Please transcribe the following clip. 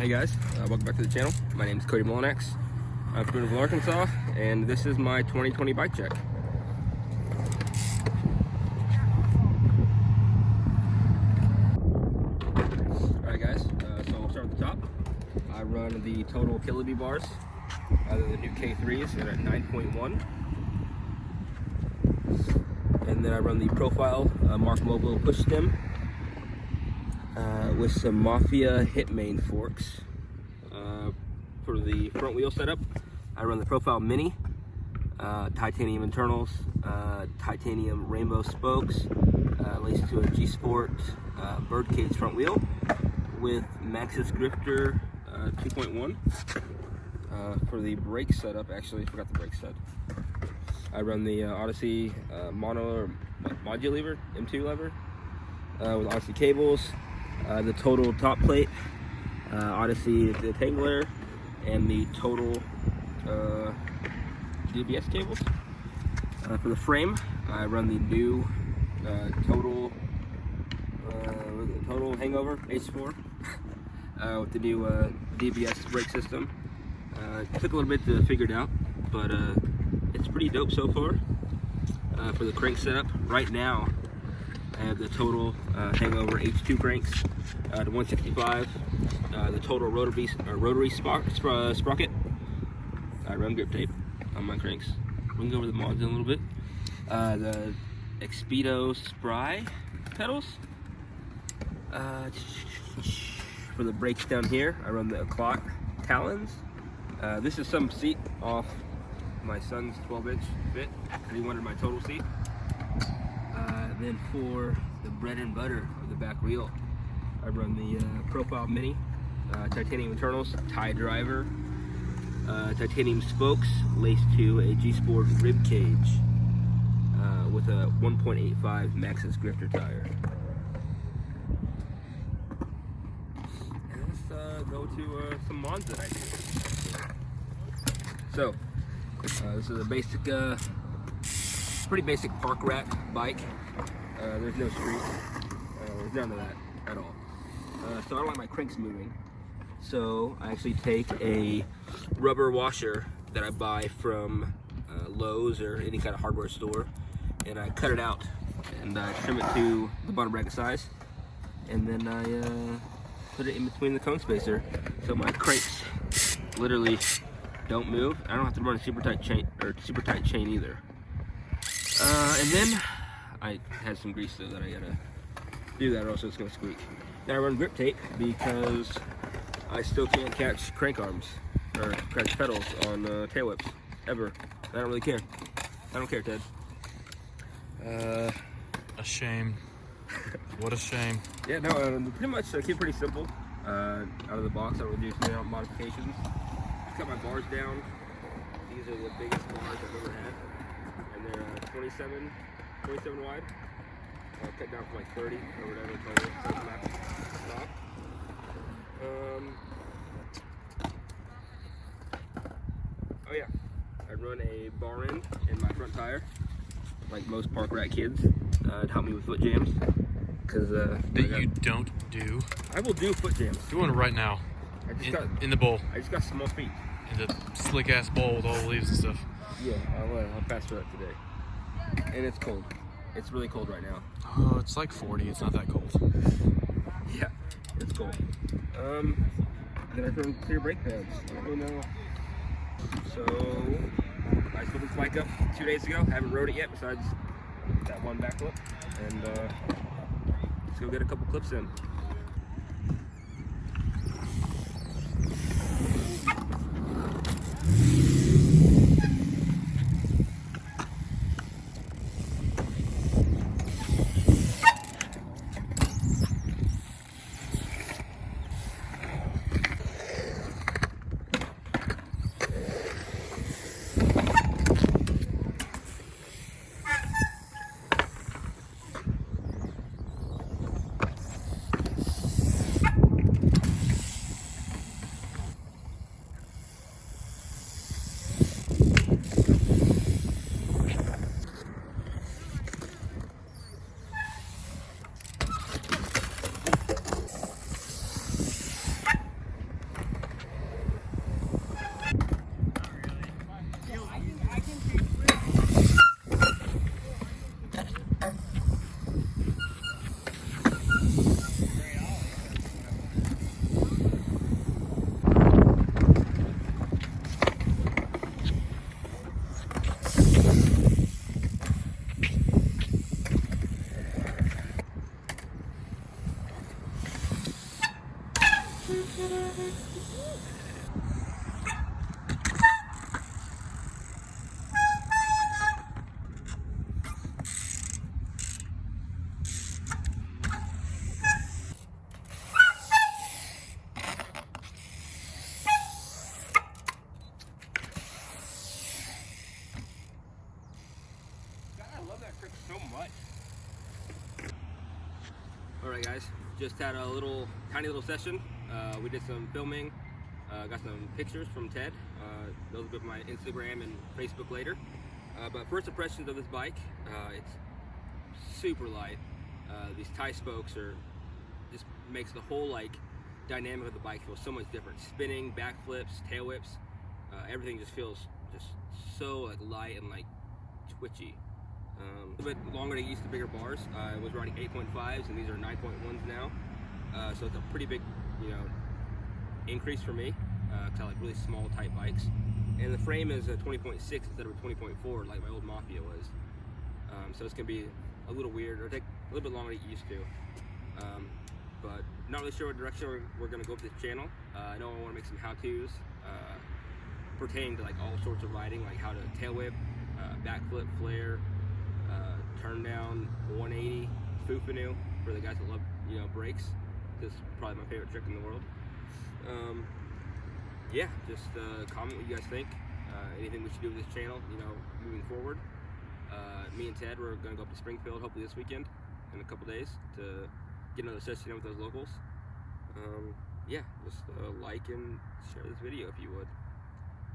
Hey guys, welcome back to the channel. My name is Cody Mulanax. I'm from Boonville, Arkansas, and this is my 2020 bike check. Alright guys, so we'll start at the top. I run the Total Killer bars, the new K3s, they're at 9.1. And then I run the Profile Mark Mobile push stem with some Mafia Hitmain forks. For the front wheel setup, I run the Profile Mini, titanium internals, titanium rainbow spokes, laced to a G Sport birdcage front wheel with Maxxis Grifter 2.1. For the brake setup, actually I forgot the brake set. I run the Odyssey mono module lever, M2 lever, with Odyssey cables, the Total top plate, Odyssey detangler, and the Total DBS cables. For the frame, I run the new Total Hangover H4 with the new DBS brake system. It took a little bit to figure it out, but it's pretty dope so far. For the crank setup, right now I have the Total Hangover H2 cranks to 165, the Total rotary sprocket. I run grip tape on my cranks. We can go over the mods in a little bit. The Expedo Spry pedals. For the brakes down here, I run the Clock Talons. This is some seat off my son's 12-inch fit, and he wanted my Total seat. Then for the bread and butter of the back wheel, I run the Profile Mini, titanium internals, tie driver, titanium spokes laced to a G Sport rib cage with a 1.85 Maxxis Grifter tire. And let's go to some mods that I do. So, this is a basic, pretty basic park rat bike. There's no street, there's none of that at all. So I don't like my cranks moving. So I actually take a rubber washer that I buy from Lowe's or any kind of hardware store, and I cut it out and I trim it to the bottom bracket size, and then I put it in between the cone spacer, so my cranks literally don't move. I don't have to run a super tight chain either. And then I had some grease though that I gotta do that, or else it's gonna squeak. Then I run grip tape because I still can't catch crank arms or catch pedals on tail whips ever. I don't really care. I don't care, Ted. A shame. What a shame. Yeah, no, pretty much I keep it pretty simple. Out of the box, I don't really do too many modifications. Just cut my bars down. These are the biggest bars I've ever had, and they're 27 wide. Cut down from like 30 or whatever total. So stop. Oh yeah, I run a bar end in my front tire, like most park rat kids, to help me with foot jams. Cause you don't do. I will do foot jams. Do one right now. In the bowl. I just got small feet. In the slick ass bowl with all the leaves and stuff. Yeah, I'll pass for that today. And it's cold. It's really cold right now. Oh, it's like 40. It's not that cold. Yeah, it's cold. Then I throw clear brake pads. I don't really know. So I put this bike up 2 days ago. Haven't rode it yet, besides that one back flip. And let's go get a couple clips in. Alright guys, just had a tiny little session. We did some filming, got some pictures from Ted. Those will be on my Instagram and Facebook later. But first impressions of this bike, it's super light. These tie spokes just makes the whole dynamic of the bike feel so much different. Spinning, backflips, tail whips, everything just feels so light and twitchy. A little bit longer to get used to bigger bars. I was riding 8.5s and these are 9.1s now. So it's a pretty big, increase for me. Cause I like really small, tight bikes. And the frame is a 20.6 instead of a 20.4 like my old Mafia was. So it's gonna be a little weird, or take a little bit longer to get used to. But not really sure what direction we're gonna go with this channel. I know I want to make some how-tos pertaining to all sorts of riding, like how to tail whip, backflip, flare, turn down, 180, foo-fanoo for the guys that love brakes. This is probably my favorite trick in the world. Yeah, just comment what you guys think. Anything we should do with this channel, moving forward. Me and Ted, we're gonna go up to Springfield hopefully this weekend in a couple days to get another session in with those locals. Yeah, just like and share this video if you would.